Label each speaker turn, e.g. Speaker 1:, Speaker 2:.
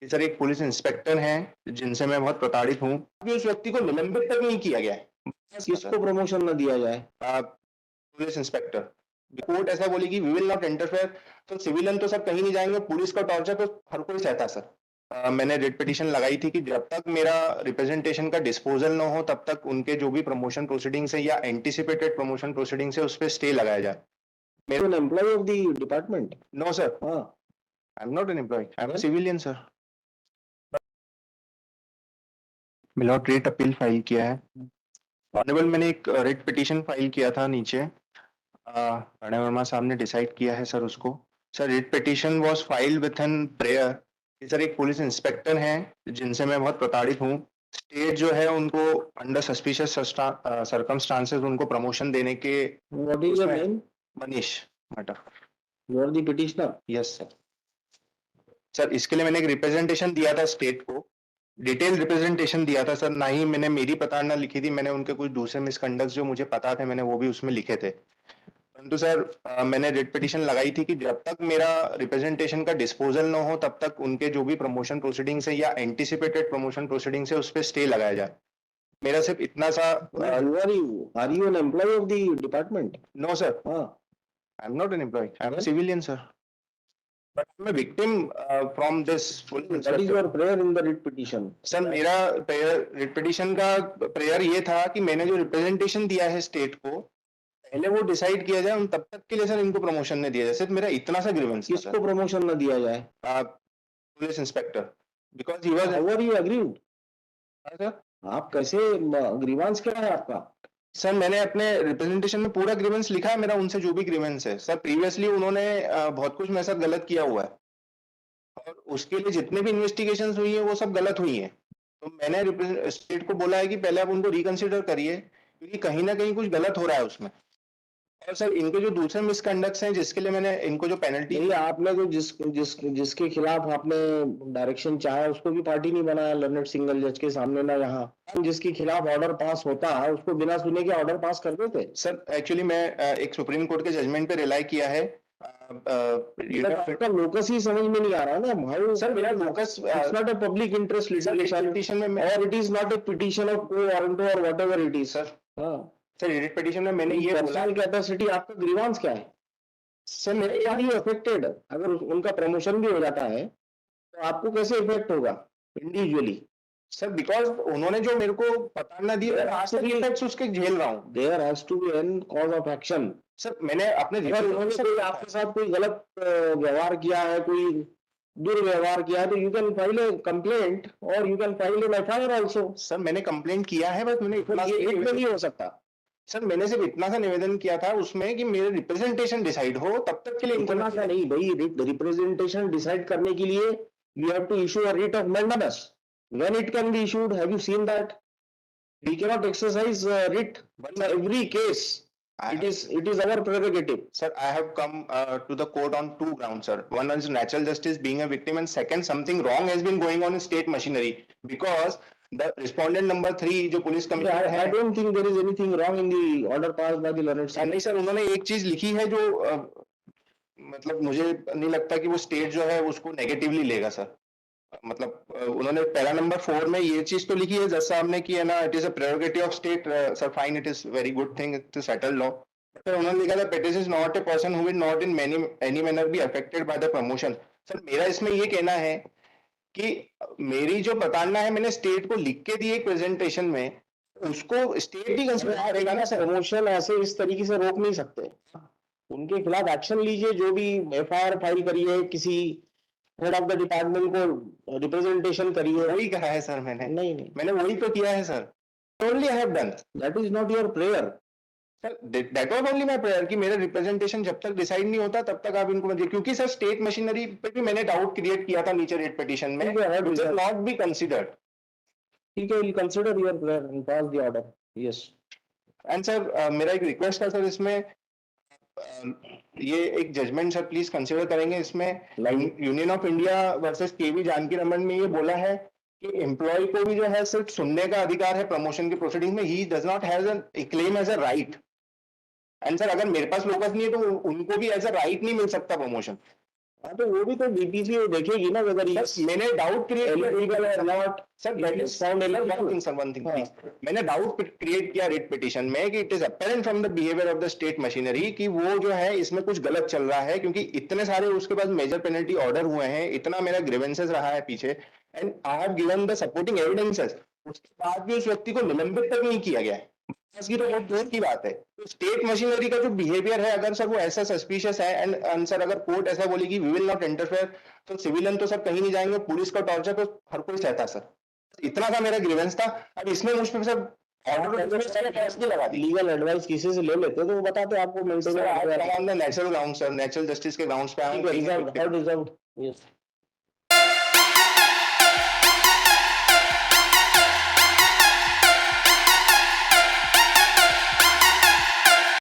Speaker 1: कि सर एक police inspector हैं जिनसे मैं बहुत प्रताड़ित हूँ। अभी उस व्यक्ति को निलंबित तक नहीं किया गया है।
Speaker 2: किसको प्रमोशन न दिया जाए?
Speaker 1: Police inspector. कोर्ट ऐसा बोली कि वी विल नॉट इंटरफेयर। तो सिविलियन तो सब कहीं नहीं जाएंगे, पुलिस का टॉर्चर तो हर कोई सहता है सर। मैंने रिट पिटीशन लगाई थी कि जब तक मेरा रिप्रेजेंटेशन का डिस्पोजल ना हो तब तक उनके जो भी प्रमोशन प्रोसीडिंग्स है या एंटिसिपेटेड प्रमोशन प्रोसीडिंग्स है उस पर स्टे लगाया जाए।
Speaker 2: You're an employee of the department?
Speaker 1: No sir,
Speaker 2: हाँ,
Speaker 1: I am not an employ, I am
Speaker 2: Well?
Speaker 1: Civilian sir. मिलॉट रेट अपील फाइल किया है। ऑनरेबल मैंने एक रेट पिटीशन फाइल किया था नीचे। प्रणय वर्मा साहब ने डिसाइड किया है सर उसको। Sir writ petition was filed with an prayer कि सर एक पुलिस इंस्पेक्टर हैं जिनसे मैं बहुत प्रताड़ित हूँ। स्टेट जो है उनको अंडर सस्पिशियस सर्कमस्टांसेस उनको प्रमोशन देने के।
Speaker 2: What is your name?
Speaker 1: Manish मटर।
Speaker 2: You are the petitioner?
Speaker 1: Yes sir. Sir इसके लिए मैंने एक रिप्रेजेंटेशन दिया था स्टेट को, डिटेल रिप्रेजेंटेशन दिया था सर। ना ही मैंने मेरी प्रताड़ना लिखी थी, मैंने उनके कुछ दूसरे मिसकंडक्ट जो मुझे पता थे मैंने वो भी उसमें लिखे थे। परंतु सर मैंने रिट पिटीशन लगाई थी कि जब तक मेरा रिप्रेजेंटेशन का डिस्पोजल ना हो तब तक उनके जो भी प्रमोशन प्रोसीडिंग्स है या एंटिसिपेटेड प्रमोशन प्रोसीडिंग्स है उस पर स्टे लगाया जाए। मेरा सिर्फ इतना सा।
Speaker 2: Who are you? Are you an employee of the department?
Speaker 1: No sir,
Speaker 2: हाँ,
Speaker 1: I am not an employ, I am
Speaker 2: Well?
Speaker 1: Civilian sir. But I am victim from this full.
Speaker 2: That is your prayer in the writ petition.
Speaker 1: Sir मेरा prayer writ petition का prayer ये था कि मैंने जो representation दिया है state को पहले वो डिसाइड किया जाए, उन तब तक के लिए सर इनको प्रमोशन नहीं दिया जाए। सिर्फ मेरा इतना सा ग्रीवेंस था
Speaker 2: किसको प्रमोशन न दिया जाए?
Speaker 1: Police inspector, because he was.
Speaker 2: How are you agreed?
Speaker 1: Sir
Speaker 2: आप कैसे ग्रीवांस क्या है आपका?
Speaker 1: सर मैंने अपने रिप्रेजेंटेशन में पूरा ग्रीवेंस लिखा है मेरा उनसे जो भी ग्रीवेंस है सर। प्रीवियसली उन्होंने बहुत कुछ मेरे साथ गलत किया हुआ है और उसके लिए जितने भी इन्वेस्टिगेशंस हुई है वो सब गलत हुई है। तो मैंने स्टेट को बोला है कि पहले आप उनको रिकंसिडर करिए क्योंकि कहीं ना कहीं कुछ गलत हो रहा है उसमें। और सर इनके जो दूसरे मिसकंडक्ट्स हैं जिसके लिए मैंने इनको जो पेनल्टी।
Speaker 2: नहीं, आपने जो जिसके खिलाफ आपने डायरेक्शन चाहा उसको भी पार्टी नहीं बनाया लर्नेड सिंगल जज के सामने ना यहाँ। जिसके खिलाफ ऑर्डर पास होता है उसको बिना सुने के ऑर्डर पास कर देते।
Speaker 1: सर एक्चुअली मैं एक सुप्रीम कोर्ट के जजमेंट पे रिलाई किया है।
Speaker 2: आपका लोकस ही समझ में नहीं आ रहा ना भाई।
Speaker 1: सर मेरा locus
Speaker 2: it's not a public interest litigation में और it is not a petition of को वारंट और व्हाटएवर इट इज। सर हाँ,
Speaker 1: सर रिट पिटीशन में मैंने ये बोला
Speaker 2: पर्सनल कैपेसिटी आपका ग्रीवांस क्या है?
Speaker 1: सर मेरे
Speaker 2: आर यू अफेक्टेड? अगर उनका प्रमोशन भी हो जाता है तो आपको कैसे इफेक्ट होगा इंडिविजुअली?
Speaker 1: सर बिकॉज उन्होंने जो मेरे को प्रताड़ना दी है आज तक इफेक्ट्स उसके झेल रहा हूँ।
Speaker 2: There has to be an cause of action.
Speaker 1: Sir मैंने अपने
Speaker 2: अगर उन्होंने कोई आपके साथ कोई गलत व्यवहार किया है, कोई दुर्व्यवहार किया है तो you can file a complaint और you can file an FIR also.
Speaker 1: Sir मैंने कंप्लेंट किया है बस मैंने इतना
Speaker 2: ये एक में नहीं हो सकता।
Speaker 1: सर मैंने सिर्फ इतना सा निवेदन किया था उसमें कि मेरे रिप्रेजेंटेशन डिसाइड हो तब तक के लिए
Speaker 2: इतना सा नहीं भाई, रिप्रेजेंटेशन डिसाइड करने के लिए you have to issue a writ of mandamus. When it can be issued, have you seen that? We can not exercise writ in every case. It is our prerogative.
Speaker 1: Sir, I have come to the court on two grounds, sir. One is natural justice, being a victim, and second, something wrong has been going on in state machinery because the respondent number 3 जो police commissioner है।
Speaker 2: I don't think there is anything wrong in the order passed by the learned.
Speaker 1: नहीं sir, उन्होंने एक चीज लिखी है जो मतलब मुझे नहीं लगता कि वो स्टेट जो है उसको नेगेटिवली लेगा सर। मतलब उन्होंने पैरा नंबर 4 में ये चीज तो लिखी है जज साहब ने कि है ना, it is a prerogative of state sir, fine, it is very good thing to settle law. फिर उन्होंने लिखा था petition is not a person who will not in any manner be affected by the promotion. Sir मेरा इसमें ये कहना है कि मेरी जो प्रताड़ना है मैंने स्टेट को लिख के दी एक प्रेजेंटेशन में, उसको स्टेट ही कंसिडर करेगा ना सर।
Speaker 2: प्रमोशन ऐसे इस तरीके से रोक नहीं सकते। उनके खिलाफ एक्शन लीजिए, जो भी एफआईआर फाइल करिए, किसी हेड ऑफ द डिपार्टमेंट को रिप्रेजेंटेशन करिए।
Speaker 1: वही कहा है सर मैंने।
Speaker 2: नहीं,
Speaker 1: मैंने वही तो किया है sir. Only I have done.
Speaker 2: That is not your prayer.
Speaker 1: That was only my prayer कि मेरा रिप्रेजेंटेशन जब तक डिसाइड नहीं होता तब तक आप इनको मत दिए, क्योंकि सर स्टेट मशीनरी पे भी मैंने डाउट क्रिएट किया था नीचे रेट पिटीशन में, which will not be considered.
Speaker 2: ठीक है, will consider your prayer and pass the order. Yes.
Speaker 1: And sir मेरा एक रिक्वेस्ट था सर, इसमें ये एक जजमेंट सर प्लीज कंसीडर करेंगे। इसमें यूनियन ऑफ इंडिया वर्सेस केवी जानकी रमन में ये बोला है कि एम्प्लॉय को भी जो है सिर्फ सुनने का अधिकार है प्रमोशन की प्रोसीडिंग में, he does not have a claim as a right. And sir अगर मेरे पास लोकस नहीं है तो उनको भी एज अ राइट नहीं मिल सकता प्रमोशन।
Speaker 2: हाँ तो वो भी तो बीपीसी देखेगी ना whether he is
Speaker 1: मैंने doubt create
Speaker 2: illegal or not.
Speaker 1: Sir that is
Speaker 2: Found illegal.
Speaker 1: One thing
Speaker 2: हाँ.
Speaker 1: प्लीज, मैंने डाउट क्रिएट किया रिट पिटीशन में कि it is apparent from the behaviour of the state machinery कि वो जो है इसमें कुछ गलत चल रहा है, क्योंकि इतने सारे उसके पास मेजर पेनल्टी ऑर्डर हुए हैं, इतना मेरा ग्रीवेंसेस रहा है पीछे, and I have given the supporting evidences, उसके बाद भी उस व्यक्ति को निलंबित तक नहीं किया गया है। इसकी तो बहुत दूर की बात है। तो स्टेट मशीनरी का जो बिहेवियर है, अगर सर वो ऐसा सस्पिशियस है एंड सर अगर कोर्ट ऐसा बोले कि वी विल नॉट इंटरफेयर, तो सिविलियन तो सर कहीं नहीं जाएंगे, पुलिस का टॉर्चर तो हर कोई सहता है सर। इतना सा मेरा ग्रीवेंस था। अब इसमें मुझ पे सर लगा दी।
Speaker 2: लीगल एडवाइस किसी से ले लेते तो वो बताते आपको maintain
Speaker 1: natural ground sir, natural justice के ग्राउंड्स पे
Speaker 2: डिजर्व्ड, हाउ डिजर्व्ड, यस।